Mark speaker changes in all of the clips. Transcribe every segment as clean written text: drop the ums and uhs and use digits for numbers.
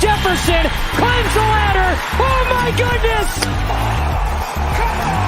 Speaker 1: Jefferson climbs the ladder. Oh my goodness! Come on!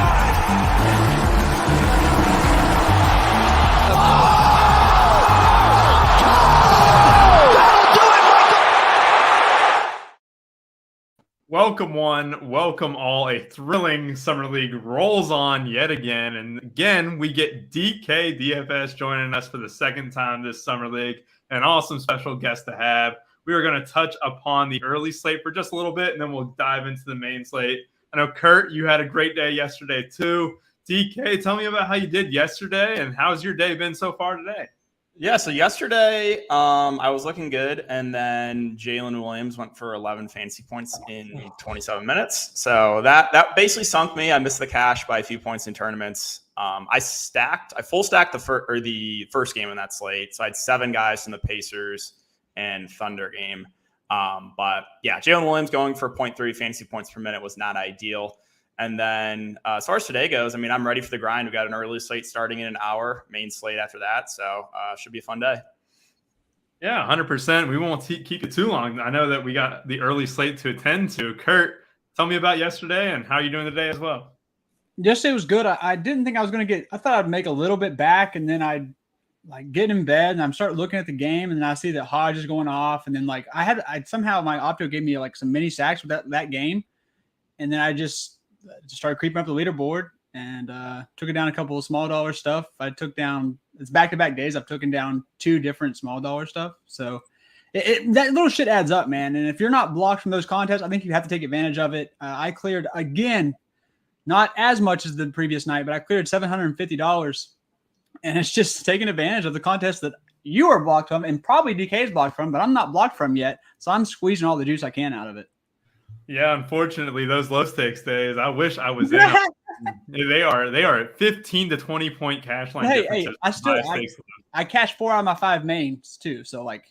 Speaker 2: Welcome one, welcome all. A thrilling Summer League rolls on yet again. And again, we get DK DFS joining us for the second time this Summer League. An awesome special guest to have. We are going to touch upon the early slate for just a little bit, and then we'll dive into the main slate. I know, Kurt, you had a great day yesterday too. DK, tell me about how you did yesterday, and how's your day been so far today?
Speaker 3: Yeah, so yesterday I was looking good, and then Jalen Williams went for 11 fantasy points in 27 minutes. So that basically sunk me. I missed the cash by a few points in tournaments. I full stacked the first game in that slate. So I had 7 guys from the Pacers and Thunder game. But yeah, Jalen Williams going for 0.3 fantasy points per minute was not ideal. And then as far as today goes, I mean, I'm ready for the grind. We've got an early slate starting in an hour, main slate after that. So should be a fun day.
Speaker 2: Yeah, 100%. We won't keep it too long. I know that we got the early slate to attend to. Kurt, tell me about yesterday and how you're doing today as well.
Speaker 4: Yesterday was good. I didn't think I was going to I thought I'd make a little bit back, and then I'd like get in bed and I'm start looking at the game, and then I see that Hodge is going off. And then like I somehow my Opto gave me like some mini sacks with that game. And then I just started creeping up the leaderboard and took it down a couple of small dollar stuff. It's back-to-back days. I've taken down 2 different small dollar stuff. So that little shit adds up, man. And if you're not blocked from those contests, I think you have to take advantage of it. I cleared, again, not as much as the previous night, but I cleared $750. And it's just taking advantage of the contest that you are blocked from and probably DK is blocked from, but I'm not blocked from yet. So I'm squeezing all the juice I can out of it.
Speaker 2: Yeah, unfortunately, those low stakes days, I wish I was in. They are at 15 to 20 point cash line differences.
Speaker 4: I cashed 4 out of my 5 mains too. So like,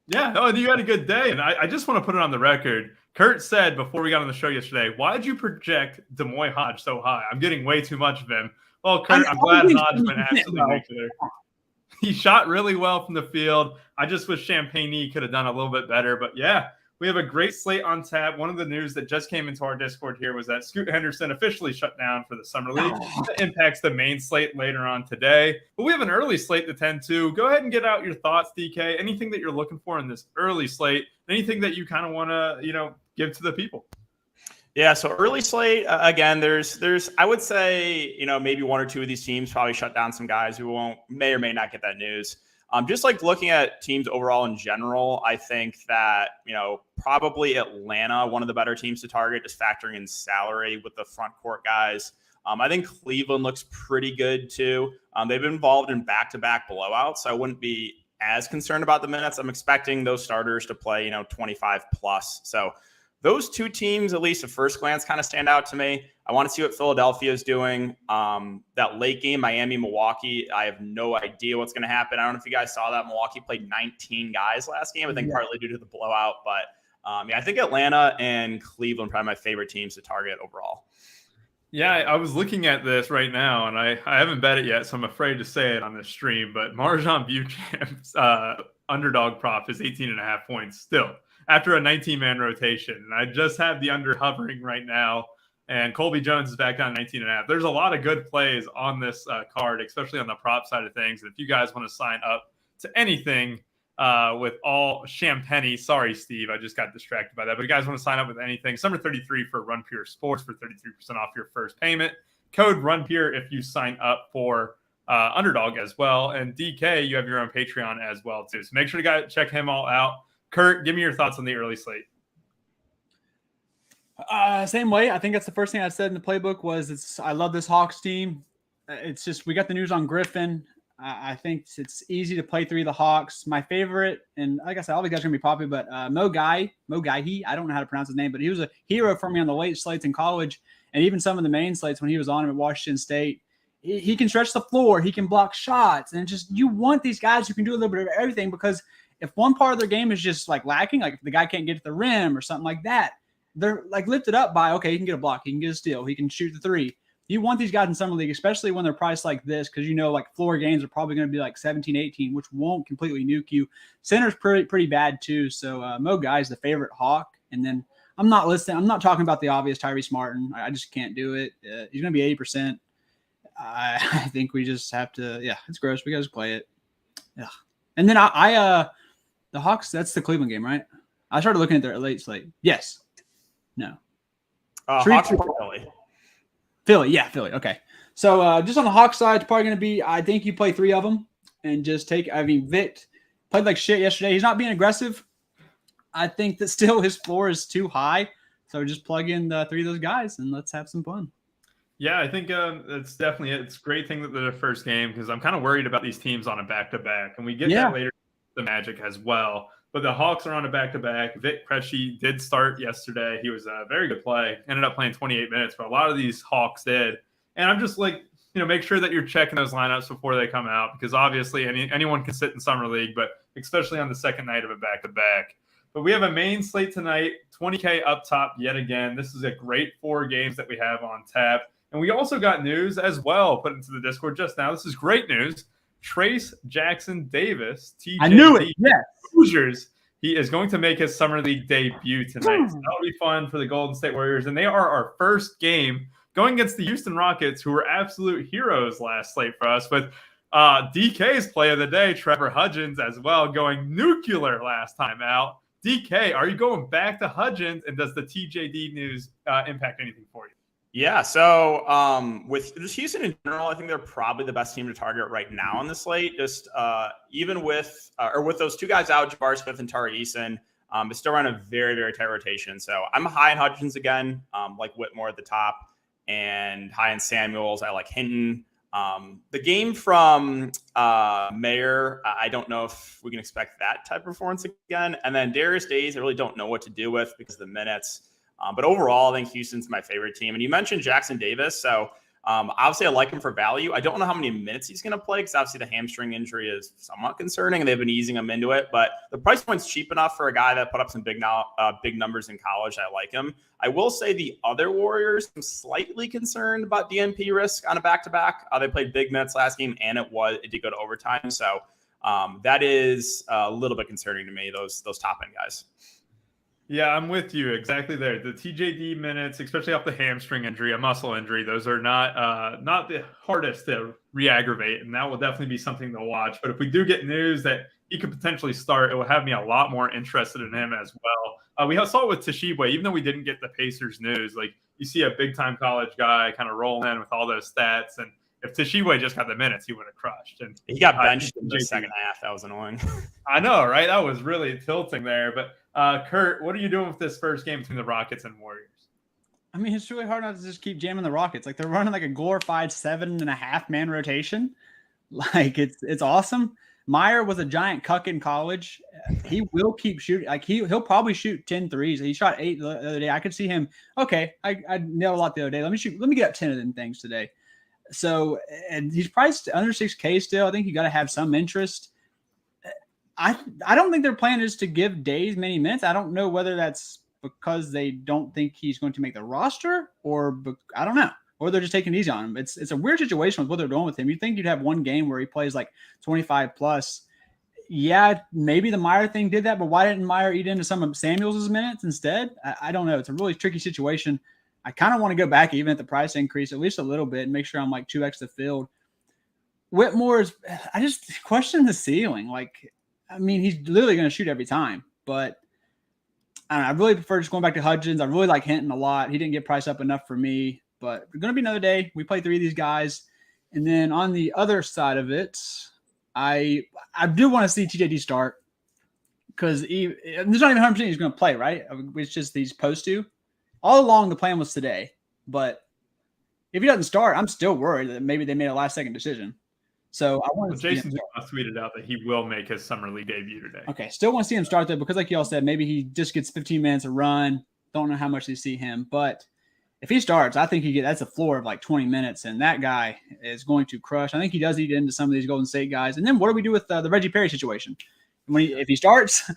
Speaker 2: yeah, you had a good day. And I just want to put it on the record. Kurt said before we got on the show yesterday, why did you project Demoy Hodge so high? I'm getting way too much of him. Well, Kurt, I'm glad Hodge went absolutely nuclear. He shot really well from the field. I just wish Champagne could have done a little bit better. But yeah, we have a great slate on tap. One of the news that just came into our Discord here was that Scoot Henderson officially shut down for the Summer League. That impacts the main slate later on today. But we have an early slate to tend to. Go ahead and get out your thoughts, DK. Anything that you're looking for in this early slate? Anything that you kind of want to, give to the people?
Speaker 3: Yeah, so early slate, again, there's I would say, maybe 1 or 2 of these teams probably shut down some guys who may or may not get that news. Just like looking at teams overall in general, I think that, probably Atlanta, one of the better teams to target, just factoring in salary with the front court guys. I think Cleveland looks pretty good too. They've been involved in back-to-back blowouts, so I wouldn't be as concerned about the minutes. I'm expecting those starters to play, 25 plus. So those 2 teams, at least at first glance, kind of stand out to me. I want to see what Philadelphia is doing. That late game, Miami, Milwaukee, I have no idea what's going to happen. I don't know if you guys saw that. Milwaukee played 19 guys last game, I think partly due to the blowout. But I think Atlanta and Cleveland are probably my favorite teams to target overall.
Speaker 2: Yeah, I was looking at this right now, and I haven't bet it yet, so I'm afraid to say it on this stream. But Marjan Beauchamp's underdog prop is 18.5 points still, after a 19-man rotation. And I just have the under hovering right now, and Colby Jones is back down 19.5. There's a lot of good plays on this card, especially on the prop side of things. And if you guys want to sign up to anything with all Champagne, sorry, Steve, I just got distracted by that. But if you guys want to sign up with anything, Summer 33 for Run Pure Sports for 33% off your first payment. Code Run Pure if you sign up for Underdog as well. And DK, you have your own Patreon as well too. So make sure to check him all out. Kurt, give me your thoughts on the early slate.
Speaker 4: Same way. I think that's the first thing I said in the playbook was I love this Hawks team. It's just we got the news on Griffin. I think it's easy to play 3 of the Hawks. My favorite, and like I said, all the guys are going to be popular, but Mo Guy, I don't know how to pronounce his name, but he was a hero for me on the late slates in college and even some of the main slates when he was on him at Washington State. He can stretch the floor. He can block shots. And just you want these guys who can do a little bit of everything, because if one part of their game is just like lacking, like if the guy can't get to the rim or something like that, they're like lifted up by, okay, he can get a block, he can get a steal, he can shoot the 3. You want these guys in summer league, especially when they're priced like this, because like floor games are probably going to be like 17, 18, which won't completely nuke you. Center's pretty bad too. So Mo Guy's the favorite hawk, and then I'm not talking about the obvious Tyrese Martin. I just can't do it. He's going to be 80%. I think we just have to. Yeah, it's gross. We got to play it. Yeah, and then the Hawks. That's the Cleveland game, right? I started looking at their late slate. Yes. No.
Speaker 3: Hawks Philly.
Speaker 4: Philly, yeah, Philly. Okay. So just on the Hawks side, it's probably going to be, I think you play 3 of them and just Vic played like shit yesterday. He's not being aggressive. I think that still his floor is too high. So just plug in the 3 of those guys and let's have some fun.
Speaker 2: Yeah, I think it's definitely it's a great thing that they're the first game because I'm kind of worried about these teams on a back-to-back. And we get that later, the Magic as well. But the Hawks are on a back-to-back. Vic Krejci did start yesterday. He was a very good play. Ended up playing 28 minutes, but a lot of these Hawks did. And I'm just like, make sure that you're checking those lineups before they come out because obviously anyone can sit in Summer League, but especially on the second night of a back-to-back. But we have a main slate tonight, 20K up top yet again. This is a great 4 games that we have on tap. And we also got news as well put into the Discord just now. This is great news. Trace Jackson Davis, TJ.
Speaker 4: I knew it. Yes.
Speaker 2: Hoosiers. He is going to make his Summer League debut tonight. So that'll be fun for the Golden State Warriors. And they are our first game going against the Houston Rockets, who were absolute heroes last slate for us. But DK's play of the day, Trevor Hudgens as well, going nuclear last time out. DK, are you going back to Hudgens? And does the TJD news impact anything for you?
Speaker 3: Yeah, so with just Houston in general, I think they're probably the best team to target right now on the slate. Just even with those 2 guys out, Jabari Smith and Tari Eason, it's still around a very, very tight rotation. So I'm high in Hudgens again, like Whitmore at the top, and high in Samuels. I like Hinton. The game from Mayer, I don't know if we can expect that type of performance again. And then Darius Days, I really don't know what to do with because of the minutes. But overall, I think Houston's my favorite team. And you mentioned Jackson Davis. So obviously, I like him for value. I don't know how many minutes he's going to play because obviously the hamstring injury is somewhat concerning and they've been easing him into it. But the price point's cheap enough for a guy that put up some big numbers in college. I like him. I will say the other Warriors, I'm slightly concerned about DNP risk on a back-to-back. They played big minutes last game and it did go to overtime. So that is a little bit concerning to me, those top-end guys.
Speaker 2: Yeah, I'm with you exactly there. The TJD minutes, especially off the hamstring injury, a muscle injury, those are not the hardest to re-aggravate, and that will definitely be something to watch. But if we do get news that he could potentially start, it will have me a lot more interested in him as well. We saw it with Tshiebwe, even though we didn't get the Pacers news. Like you see a big-time college guy kind of roll in with all those stats, and if Tshiebwe just got the minutes, he would have crushed. And
Speaker 3: he got benched in the second half. That was annoying.
Speaker 2: I know, right? That was really tilting there, but. Kurt, what are you doing with this first game between the Rockets and Warriors?
Speaker 4: I mean, it's really hard not to just keep jamming the Rockets. Like they're running like a glorified 7.5-man rotation. Like it's awesome. Meyer was a giant cuck in college. He will keep shooting. Like he'll probably shoot 10 threes. He shot 8 the other day. I could see him. Okay, I nailed a lot the other day. Let me get up 10 of them things today. So, and he's priced under 6K still. I think you got to have some interest. I don't think their plan is to give Days many minutes. I don't know whether that's because they don't think he's going to make the roster or I don't know. Or they're just taking it easy on him. It's a weird situation with what they're doing with him. You'd think you'd have one game where he plays like 25 plus. Yeah, maybe the Meyer thing did that, but why didn't Meyer eat into some of Samuels' minutes instead? I don't know. It's a really tricky situation. I kind of want to go back even at the price increase at least a little bit and make sure I'm like 2x the field. Whitmore I just question the ceiling. Like, I mean, he's literally going to shoot every time, but I don't know. I really prefer just going back to Hudgens. I really like Hinton a lot. He didn't get priced up enough for me, but it's going to be another day. We play 3 of these guys. And then on the other side of it, I do want to see TJD start because there's not even 100% he's going to play, right? It's just he's supposed to. All along, the plan was today, but if he doesn't start, I'm still worried that maybe they made a last-second decision. So I want to
Speaker 2: Jason tweeted out that he will make his Summer League debut today.
Speaker 4: Okay, still want to see him start though because, like y'all said, maybe he just gets 15 minutes of run. Don't know how much they see him, but if he starts, I think that's a floor of like 20 minutes, and that guy is going to crush. I think he does eat into some of these Golden State guys. And then what do we do with the Reggie Perry situation? If he starts,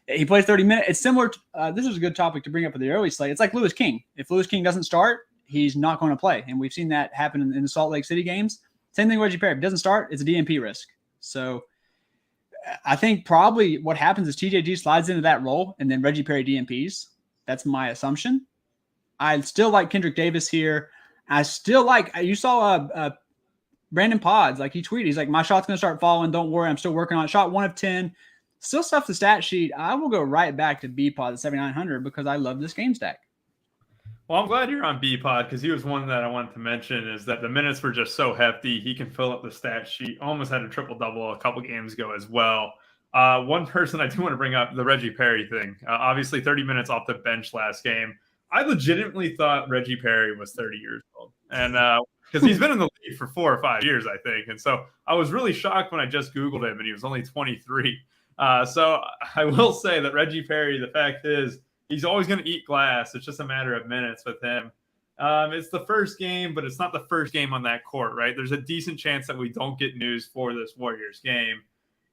Speaker 4: he plays 30 minutes. It's similar. This is a good topic to bring up for the early slate. It's like Lewis King. If Lewis King doesn't start, he's not going to play. And we've seen that happen in the Salt Lake City games. Same thing with Reggie Perry. If he doesn't start, it's a DNP risk. So I think probably what happens is TJG slides into that role and then Reggie Perry DNPs. That's my assumption. I still like Kendrick Davis here. I still like, you saw Brandon Pods, like he tweeted, he's like, my shot's going to start falling. Don't worry. I'm still working on it. Shot 1 of 10. Still stuff the stat sheet. I will go right back to B-Pod at 7,900 because I love this game stack.
Speaker 2: Well, I'm glad you're on B-Pod because he was one that I wanted to mention is that the minutes were just so hefty. He can fill up the stat sheet. Almost had a triple-double a couple games ago as well. One person I do want to bring up, the Reggie Perry thing. Obviously, 30 minutes off the bench last game. I legitimately thought Reggie Perry was 30 years old. And because he's been in the league for 4 or 5 years, I think. And so I was really shocked when I just Googled him and he was only 23. So I will say that Reggie Perry, the fact is, he's always going to eat glass. It's just a matter of minutes with him. It's the first game, but it's not the first game on that court, right? There's a decent chance that we don't get news for this Warriors game.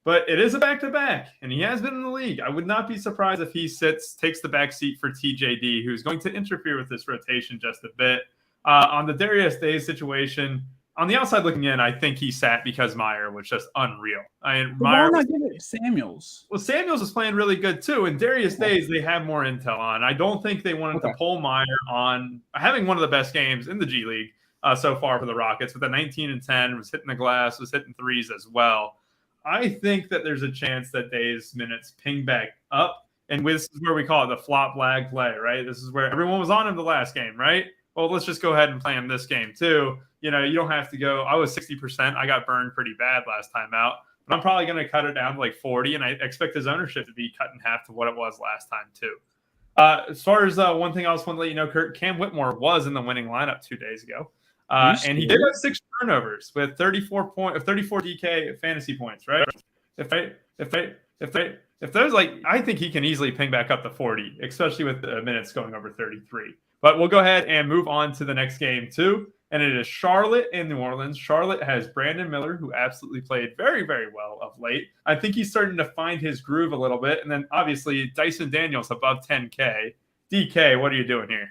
Speaker 2: But it is a back-to-back, and he has been in the league. I would not be surprised if he takes the back seat for TJD, who's going to interfere with this rotation just a bit. On the Darius Days situation, on the outside looking in, I think he sat because Meyer was just unreal.
Speaker 4: Why not give it Samuels?
Speaker 2: Well, Samuels was playing really good too, and Darius Days they have more intel on. I don't think they wanted to pull Meyer on having one of the best games in the G League so far for the Rockets with a 19 and 10, was hitting the glass, was hitting threes as well. I think that there's a chance that Days minutes ping back up, and this is where we call it the flop lag play, right? This is where everyone was on him the last game, right? Well, let's just go ahead and play him this game too. You know, you don't have to go. I was 60%. I got burned pretty bad last time out, but I'm probably going to cut it down to like 40, and I expect his ownership to be cut in half to what it was last time too. As far as one thing I also want to let you know, Kurt, Cam Whitmore was in the winning lineup 2 days ago. And he did have 6 turnovers with 34 DK fantasy points, right? If there's like, I think he can easily ping back up to 40, especially with the minutes going over 33. But we'll go ahead and move on to the next game too. And it is Charlotte and New Orleans. Charlotte has Brandon Miller, who absolutely played very, very well of late. I think he's starting to find his groove a little bit. And then obviously Dyson Daniels above 10K. DK, what are you doing here?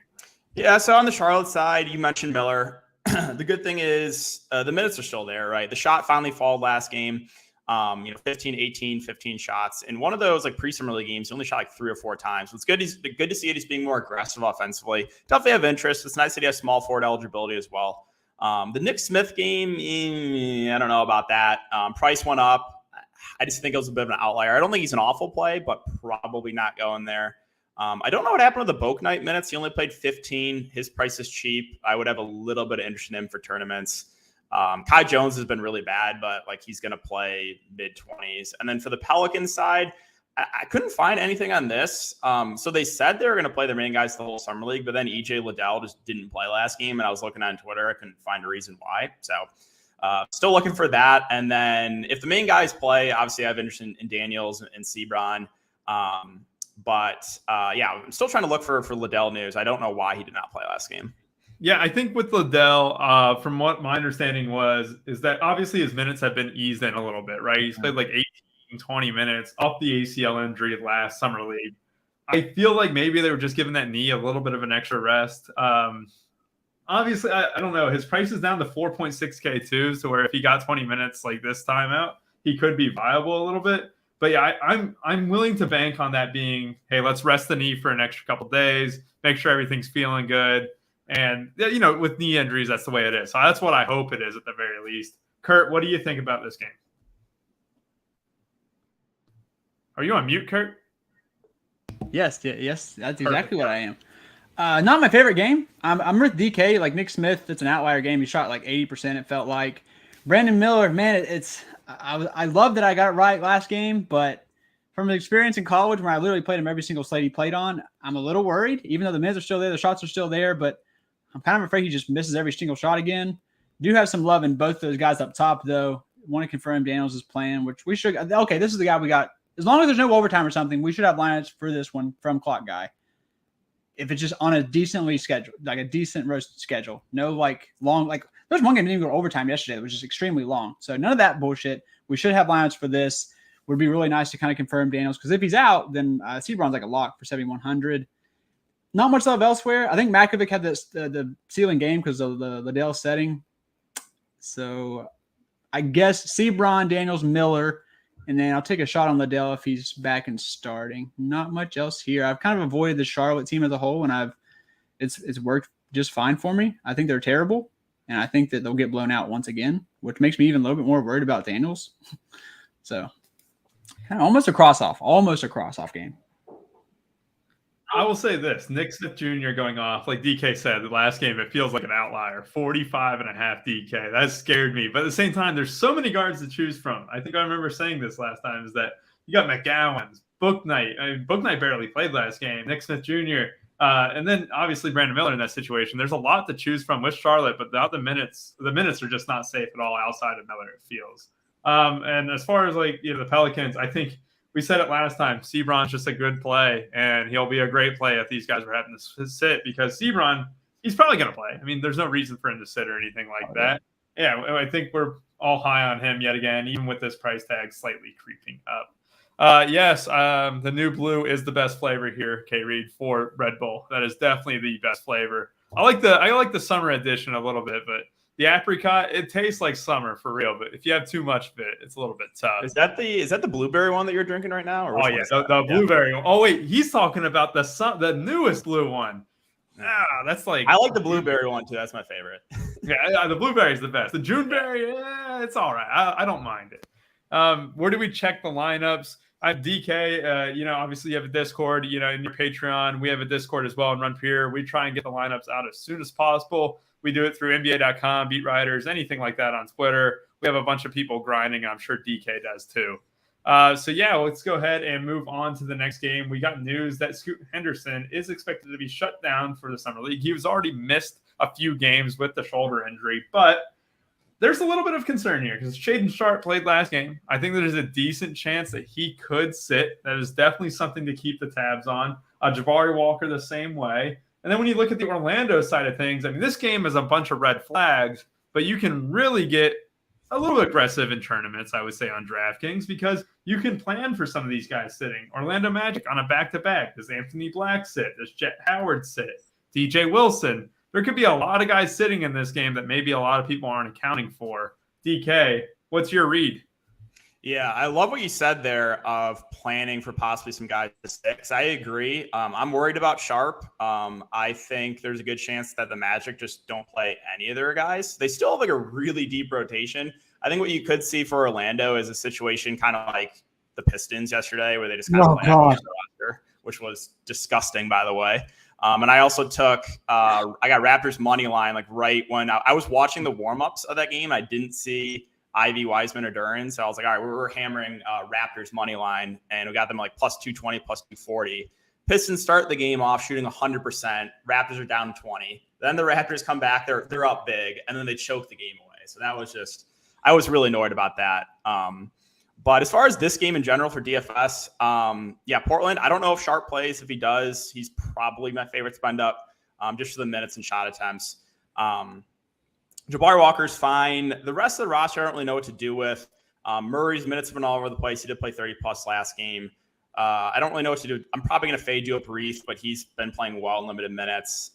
Speaker 3: Yeah, so on the Charlotte side, you mentioned Miller. The good thing is the minutes are still there, right? The shot finally followed last game. 15, 18, 15 shots. In one of those like pre-summer league games, he only shot like 3 or 4 times. So it's good. Good to see it. He's being more aggressive offensively. Definitely have interest. It's nice that he has small forward eligibility as well. The Nick Smith game, I don't know about that. Price went up. I just think it was a bit of an outlier. I don't think he's an awful play, but probably not going there. I don't know what happened with the Boak Night minutes. He only played 15. His price is cheap. I would have a little bit of interest in him for tournaments. Kai Jones has been really bad, but like he's going to play mid-20s. And then for the Pelicans side, I couldn't find anything on this. So they said they were going to play their main guys the whole summer league, but then EJ Liddell just didn't play last game. And I was looking on Twitter. I couldn't find a reason why. So still looking for that. And then if the main guys play, obviously I have interest in Daniels and Sebron. But I'm still trying to look for Liddell news. I don't know why he did not play last game.
Speaker 2: Yeah, I think with Liddell, from what my understanding is that obviously his minutes have been eased in a little bit, right? He's played like 18, 20 minutes off the ACL injury last summer league. I feel like maybe they were just giving that knee a little bit of an extra rest. Obviously, I don't know. His price is down to 4.6K too, so where if he got 20 minutes like this time out, he could be viable a little bit. But yeah, I'm willing to bank on that being, hey, let's rest the knee for an extra couple days, make sure everything's feeling good. And, with knee injuries, that's the way it is. So that's what I hope it is at the very least. Kurt, what do you think about this game? Are you on mute, Kurt?
Speaker 4: Yes, that's exactly what I am. Not my favorite game. I'm with DK. Like Nick Smith, it's an outlier game. He shot like 80%, it felt like. Brandon Miller, man, I love that I got it right last game, but from an experience in college where I literally played him every single slate he played on, I'm a little worried. Even though the minutes are still there, the shots are still there, but I'm kind of afraid he just misses every single shot again. Do have some love in both those guys up top, though. Want to confirm Daniels is playing, which we should. Okay, this is the guy we got. As long as there's no overtime or something, we should have lineups for this one from Clock Guy. If it's just on a decently scheduled, like a decent roast schedule, no like long, like there's one game that didn't even go overtime yesterday that was just extremely long. So none of that bullshit. We should have lineups for this. Would be really nice to kind of confirm Daniels because if he's out, then Sebron's like a lock for 7,100. not much love elsewhere. I think Makovic had the ceiling game because of the Liddell setting. So I guess Sebron, Daniels, Miller, and then I'll take a shot on Liddell if he's back and starting. Not much else here. I've kind of avoided the Charlotte team as a whole, and it's worked just fine for me. I think they're terrible, and I think that they'll get blown out once again, which makes me even a little bit more worried about Daniels. So kind of almost a cross-off game.
Speaker 2: I will say this, Nick Smith Jr. going off, like DK said, the last game, it feels like an outlier, 45.5 DK. That scared me. But at the same time, there's so many guards to choose from. I think I remember saying this last time, is that you got McGowan's, Book Knight. I mean, Book Knight barely played last game. Nick Smith Jr., and then obviously Brandon Miller in that situation. There's a lot to choose from with Charlotte, but the minutes are just not safe at all outside of Miller, it feels. And as far as the Pelicans, I think we said it last time, Sebron's just a good play, and he'll be a great play if these guys were having to sit, because Sebron, he's probably going to play. I mean, there's no reason for him to sit or anything like that. Yeah, I think we're all high on him yet again, even with this price tag slightly creeping up. Yes, the new blue is the best flavor here, K-Reed, for Red Bull. That is definitely the best flavor. I like the summer edition a little bit, but the apricot, it tastes like summer for real, but if you have too much of it, it's a little bit tough.
Speaker 3: Is that the blueberry one that you're drinking right now? Or
Speaker 2: the blueberry one. Oh wait, he's talking about the newest blue one. That's like,
Speaker 3: I like the blueberry one too. That's my favorite.
Speaker 2: Yeah, the blueberry is the best. The Juneberry, it's all right. I don't mind it. Where do we check the lineups? I'm DK. Obviously you have a Discord. In your Patreon, we have a Discord as well. And Run Pier, we try and get the lineups out as soon as possible. We do it through NBA.com, Beat Writers, anything like that on Twitter. We have a bunch of people grinding, and I'm sure DK does too. Let's go ahead and move on to the next game. We got news that Scoot Henderson is expected to be shut down for the Summer League. He was already missed a few games with the shoulder injury, but there's a little bit of concern here because Shaedon Sharpe played last game. I think there's a decent chance that he could sit. That is definitely something to keep the tabs on. Jabari Walker the same way. And then when you look at the Orlando side of things, I mean, this game is a bunch of red flags, but you can really get a little aggressive in tournaments, I would say, on DraftKings, because you can plan for some of these guys sitting. Orlando Magic on a back-to-back. Does Anthony Black sit? Does Jet Howard sit? DJ Wilson? There could be a lot of guys sitting in this game that maybe a lot of people aren't accounting for. DK, what's your read?
Speaker 3: Yeah, I love what you said there of planning for possibly some guys to sit. I agree. I'm worried about Sharpe. I think there's a good chance that the Magic just don't play any of their guys. They still have a really deep rotation. I think what you could see for Orlando is a situation kind of like the Pistons yesterday, where they just kind of play on the roster, which was disgusting, by the way. And I also took I got Raptors money line right when I was watching the warm-ups of that game. I didn't see Ivy, Wiseman, or Duran. So I was like, all right, we're hammering Raptors money line, and we got them plus 220, plus 240. Pistons start the game off shooting 100%. Raptors are down 20. Then the Raptors come back. They're up big, and then they choke the game away. So that was I was really annoyed about that. But as far as this game in general for DFS, Portland, I don't know if Sharpe plays. If he does, he's probably my favorite spend up just for the minutes and shot attempts. Jabari Walker's fine. The rest of the roster, I don't really know what to do with. Murray's minutes have been all over the place. He did play 30-plus last game. I don't really know what to do. I'm probably going to fade Joe Reith, but he's been playing well in limited minutes.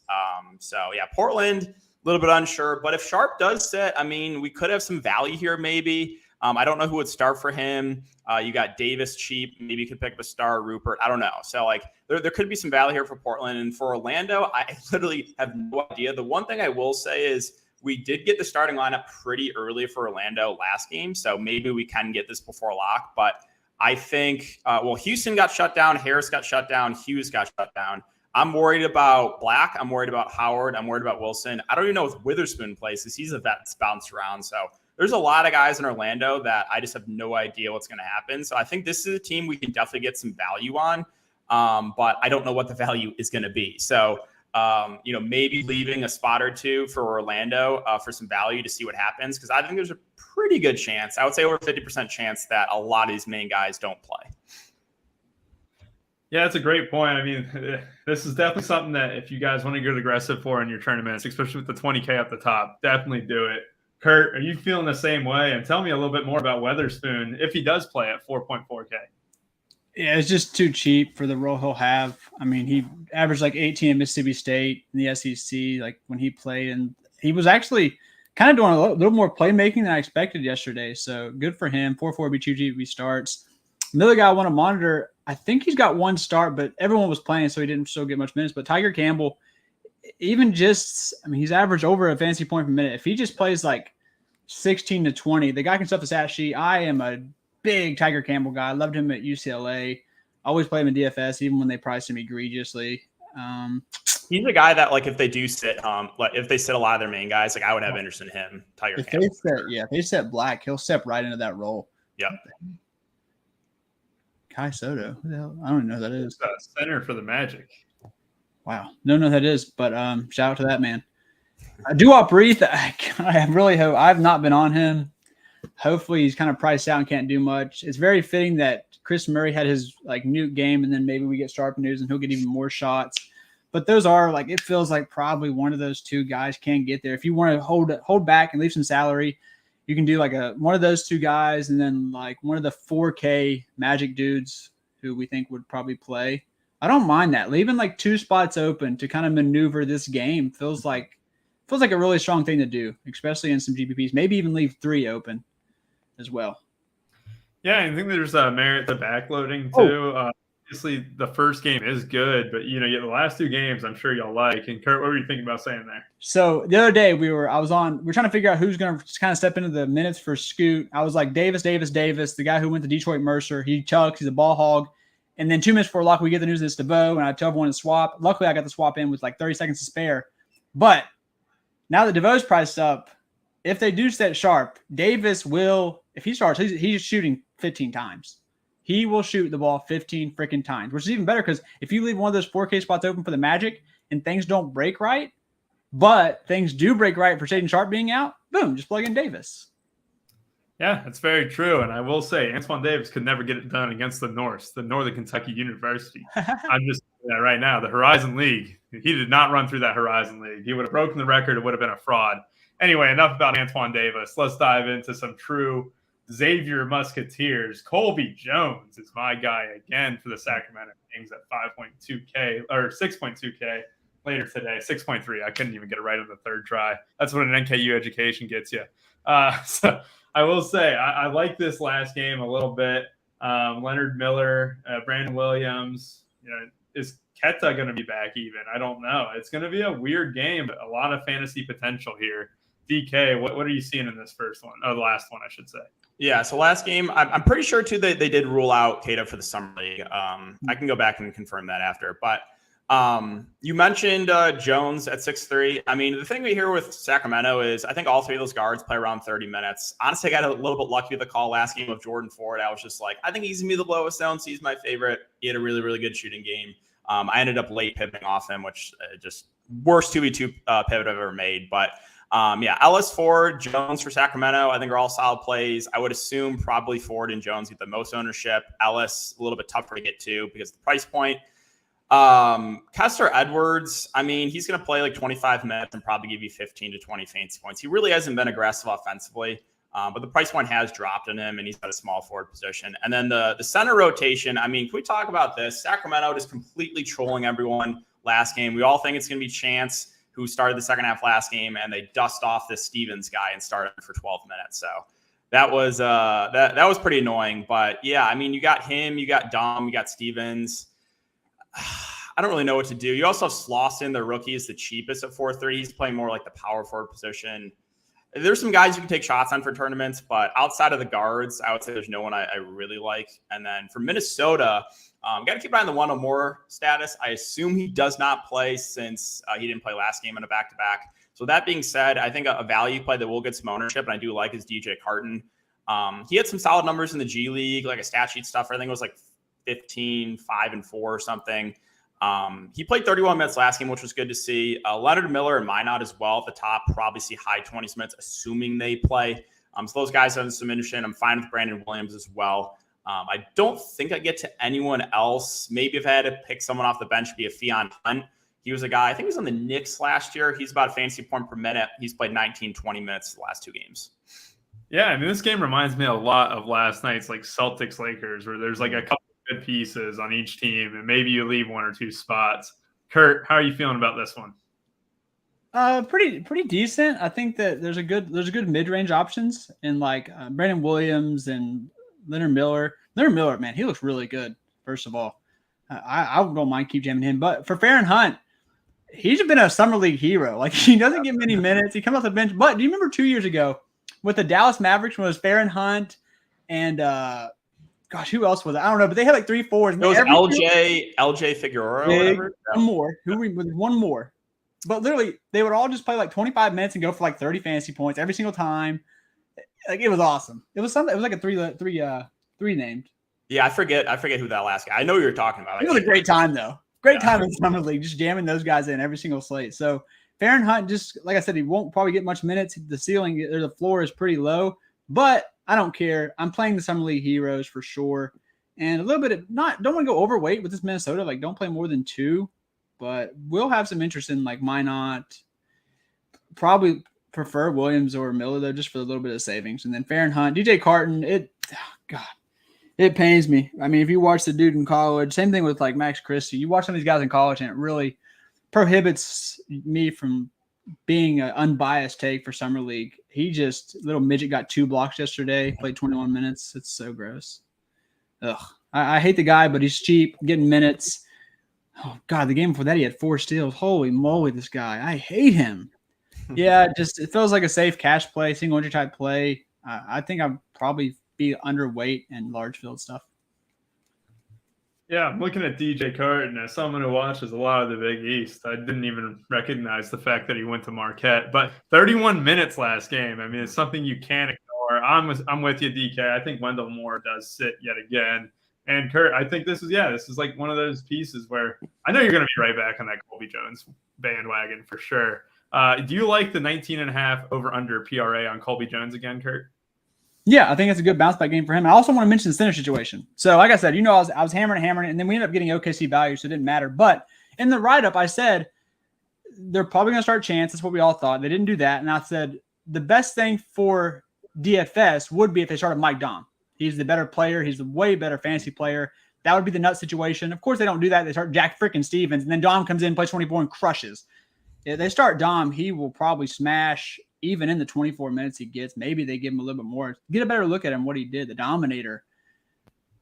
Speaker 3: Portland, a little bit unsure. But if Sharpe does sit, I mean, we could have some value here maybe. I don't know who would start for him. You got Davis cheap. Maybe you could pick up a star, Rupert. I don't know. So, there could be some value here for Portland. And for Orlando, I literally have no idea. The one thing I will say is we did get the starting lineup pretty early for Orlando last game. So maybe we can get this before lock. But I think, Houston got shut down. Harris got shut down. Hughes got shut down. I'm worried about Black. I'm worried about Howard. I'm worried about Wilson. I don't even know if Witherspoon plays because he's a vet that's bounced around. So there's a lot of guys in Orlando that I just have no idea what's going to happen. So I think this is a team we can definitely get some value on, but I don't know what the value is going to be. So, maybe leaving a spot or two for Orlando for some value to see what happens, because I think there's a pretty good chance, I would say over 50% chance, that a lot of these main guys don't play.
Speaker 2: Yeah, that's a great point. I mean, this is definitely something that if you guys want to get aggressive for in your tournaments, especially with the 20K at the top, definitely do it. Kurt, are you feeling the same way? And tell me a little bit more about Witherspoon if he does play at 4.4K.
Speaker 4: Yeah, it's just too cheap for the role he'll have. I mean, he averaged like 18 at Mississippi State in the SEC, like when he played, and he was actually kind of doing a little more playmaking than I expected yesterday. So good for him. 4-4 be 2 GP starts. Another guy I want to monitor. I think he's got one start, but everyone was playing, so he didn't still get much minutes. But Tiger Campbell, he's averaged over a fantasy point per minute. If he just plays like 16 to 20, the guy can stuff the stat sheet. I am a big Tiger Campbell guy. I loved him at UCLA. Always play him in DFS, even when they priced him egregiously.
Speaker 3: He's a guy that, like, if they do sit, like if they sit a lot of their main guys, like I would have interest in him. Tiger Campbell.
Speaker 4: If they set Black, he'll step right into that role.
Speaker 3: Yeah.
Speaker 4: Kai Soto. Who the hell? I don't even know who that is.
Speaker 2: Center for the Magic.
Speaker 4: Wow. Don't know who that is, but shout out to that man. Duop Reith, I really hope. I've not been on him. Hopefully he's kind of priced out and can't do much. It's very fitting that Chris Murray had his like Newt game, and then maybe we get Sharp news and he'll get even more shots. But those are like, it feels like probably one of those two guys can get there. If you want to hold back and leave some salary, you can do like one of those two guys, and then like one of the 4K Magic dudes who we think would probably play. I don't mind that. Leaving like two spots open to kind of maneuver this game feels like a really strong thing to do, especially in some GPPs. Maybe even leave 3 open as well.
Speaker 2: Yeah, I think there's merit to backloading too. Obviously, the first game is good, but you the last 2 games I'm sure y'all like. And Kurt, what were you thinking about saying there?
Speaker 4: So the other day we're trying to figure out who's going to kind of step into the minutes for Scoot. I was like Davis, the guy who went to Detroit Mercer. He chucks, he's a ball hog. And then 2 minutes before lock, we get the news that it's DeVoe, and I tell everyone to swap. Luckily, I got the swap in with like 30 seconds to spare. But now that DeVoe's priced up, if they do set Sharp, Davis will, if he starts, he's shooting 15 times. He will shoot the ball 15 freaking times, which is even better because if you leave one of those 4K spots open for the Magic and things don't break right, but things do break right for Shaden Sharp being out, boom, just plug in Davis.
Speaker 2: Yeah, that's very true. And I will say, Antoine Davis could never get it done against the Norse, the Northern Kentucky University. I'm just saying that right now. The Horizon League, he did not run through that Horizon League. He would have broken the record. It would have been a fraud. Anyway, enough about Antoine Davis. Let's dive into some true Xavier Musketeers. Colby Jones is my guy again for the Sacramento Kings at 5.2K or 6.2K later today. 6.3. I couldn't even get it right on the third try. That's what an NKU education gets you. So I will say I like this last game a little bit. Leonard Miller, Brandon Williams. Is Keta going to be back even? I don't know. It's going to be a weird game, but a lot of fantasy potential here. DK, what are you seeing in this first one? Oh, the last one, I should say.
Speaker 3: Yeah, so last game, I'm pretty sure, too, they did rule out Keta for the Summer League. I can go back and confirm that after. But you mentioned Jones at 6'3". I mean, the thing we hear with Sacramento is I think all 3 of those guards play around 30 minutes. Honestly, I got a little bit lucky with the call last game of Jordan Ford. I was just like, I think he's going to be the lowest owned. He's my favorite. He had a really, really good shooting game. I ended up late pivoting off him, which just worst 2v2 pivot I've ever made. But Ellis, Ford, Jones for Sacramento, I think are all solid plays. I would assume probably Ford and Jones get the most ownership. Ellis, a little bit tougher to get to because of the price point. Kessler Edwards, I mean, he's going to play like 25 minutes and probably give you 15 to 20 fantasy points. He really hasn't been aggressive offensively, but the price point has dropped on him, and he's got a small forward position. And then the center rotation, I mean, can we talk about this? Sacramento just completely trolling everyone last game. We all think it's going to be Chance, who started the second half last game, and they dust off this Stevens guy and started for 12 minutes. So that was that was pretty annoying. But yeah, I mean, you got him, you got Dom, you got Stevens. I don't really know what to do. You also have Slauson, the rookie, is the cheapest at 4.3. He's playing more like the power forward position. There's some guys you can take shots on for tournaments, but outside of the guards, I would say there's no one I really like. And then for Minnesota, got to keep an eye on the one or more status. I assume he does not play since he didn't play last game in a back-to-back. So that being said, I think a value play that will get some ownership, and I do like, is DJ Carton. He had some solid numbers in the G League, like a stat sheet stuff. I think it was like 15, 5, and 4 or something. He played 31 minutes last game, which was good to see. Leonard Miller and Minot as well at the top, probably see high 20s minutes, assuming they play. So those guys have some interest. I'm fine with Brandon Williams as well. I don't think I get to anyone else. Maybe if I had to pick someone off the bench, be a Fionn Hunt. He was a guy, I think he was on the Knicks last year. He's about a fantasy point per minute. He's played 19, 20 minutes the last 2 games. Yeah,
Speaker 2: I mean, this game reminds me a lot of last night's like Celtics Lakers, where there's like a couple of good pieces on each team, and maybe you leave one or two spots. Kurt, how are you feeling about this one?
Speaker 4: Pretty decent. I think that there's a good mid-range options in like Brandon Williams and Leonard Miller. Leonard Miller, man, he looks really good. First of all, I don't mind keep jamming him. But for Farron Hunt, he's been a summer league hero. Like he doesn't get many minutes. He comes off the bench. But do you remember 2 years ago with the Dallas Mavericks when it was Farron Hunt and gosh, who else was it? I don't know, but they had like 3 4s.
Speaker 3: It was LJ Figueroa or whatever.
Speaker 4: One more. One more. But literally, they would all just play like 25 minutes and go for like 30 fantasy points every single time. Like it was awesome. It was something. It was like a three named.
Speaker 3: Yeah, I forget who that last guy. I know who you're talking about.
Speaker 4: It was a great time though. Great time in summer league, just jamming those guys in every single slate. So Farron Hunt, just like I said, he won't probably get much minutes. The ceiling or the floor is pretty low, but I don't care. I'm playing the summer league heroes for sure, and a little bit of don't want to go overweight with this Minnesota. Like don't play more than 2. But we'll have some interest in like Minot. Probably prefer Williams or Miller though, just for a little bit of savings. And then Farron Hunt, DJ Carton. It pains me. I mean, if you watch the dude in college, same thing with like Max Christie. You watch some of these guys in college, and it really prohibits me from being an unbiased take for summer league. Little midget got 2 blocks yesterday. Played 21 minutes. It's so gross. Ugh. I hate the guy, but he's cheap, getting minutes. Oh, God, the game before that, he had 4 steals. Holy moly, this guy. I hate him. Yeah, it feels like a safe cash play, single entry type play. I think I'd probably be underweight in large field stuff.
Speaker 2: Yeah, I'm looking at DJ Carton as someone who watches a lot of the Big East. I didn't even recognize the fact that he went to Marquette. But 31 minutes last game. I mean, it's something you can't ignore. I'm with you, DK. I think Wendell Moore does sit yet again. And Kurt, I think this is like one of those pieces where I know you're going to be right back on that Colby Jones bandwagon for sure. Do you like the 19.5 over/under PRA on Colby Jones again, Kurt?
Speaker 4: Yeah, I think it's a good bounce back game for him. I also want to mention the center situation. So, like I said, I was hammering it, and then we ended up getting OKC value, so it didn't matter. But in the write-up, I said they're probably going to start Chance. That's what we all thought. They didn't do that, and I said the best thing for DFS would be if they started Mike Dom. He's the better player. He's the way better fantasy player. That would be the nut situation. Of course, they don't do that. They start Jack freaking Stevens, and then Dom comes in, plays 24, and crushes. If they start Dom, he will probably smash even in the 24 minutes he gets. Maybe they give him a little bit more. Get a better look at him, what he did, the dominator.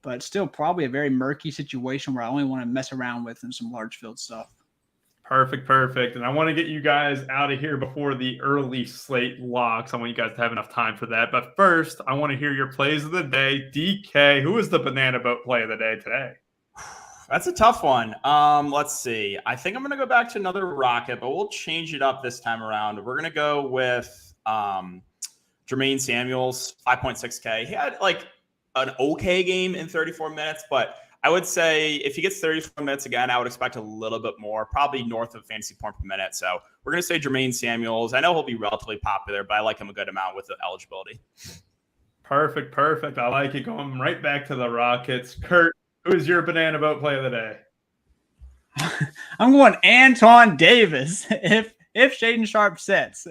Speaker 4: But still probably a very murky situation where I only want to mess around with in some large field stuff.
Speaker 2: Perfect. And I want to get you guys out of here before the early slate locks. I want you guys to have enough time for that. But first, I want to hear your plays of the day. DK, who is the banana boat play of the day today?
Speaker 3: That's a tough one. Let's see. I think I'm going to go back to another Rocket, but we'll change it up this time around. We're going to go with Jermaine Samuels, 5.6K. He had like an okay game in 34 minutes, but I would say if he gets 34 minutes again, I would expect a little bit more, probably north of fantasy point per minute. So we're going to say Jermaine Samuels. I know he'll be relatively popular, but I like him a good amount with the eligibility.
Speaker 2: Perfect. I like it. Going right back to the Rockets. Kurt, who is your banana boat play of the day?
Speaker 4: I'm going Antoine Davis. If Shaden Sharp sits,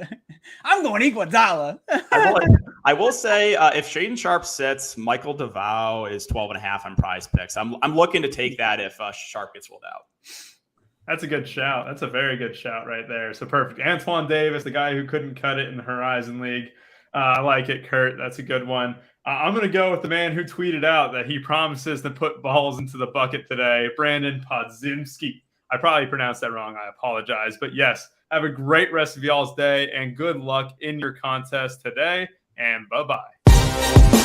Speaker 4: I'm going Iguodala.
Speaker 3: I will say if Shaden Sharp sits, Michael DeVoe is 12.5 on Prize Picks. I'm looking to take that if Sharp gets ruled out.
Speaker 2: That's a good shout. That's a very good shout right there. So perfect. Antoine Davis, the guy who couldn't cut it in the Horizon League. I like it, Kurt. That's a good one. I'm going to go with the man who tweeted out that he promises to put balls into the bucket today, Brandon Podziemski. I probably pronounced that wrong. I apologize. But yes, have a great rest of y'all's day and good luck in your contest today. And bye-bye.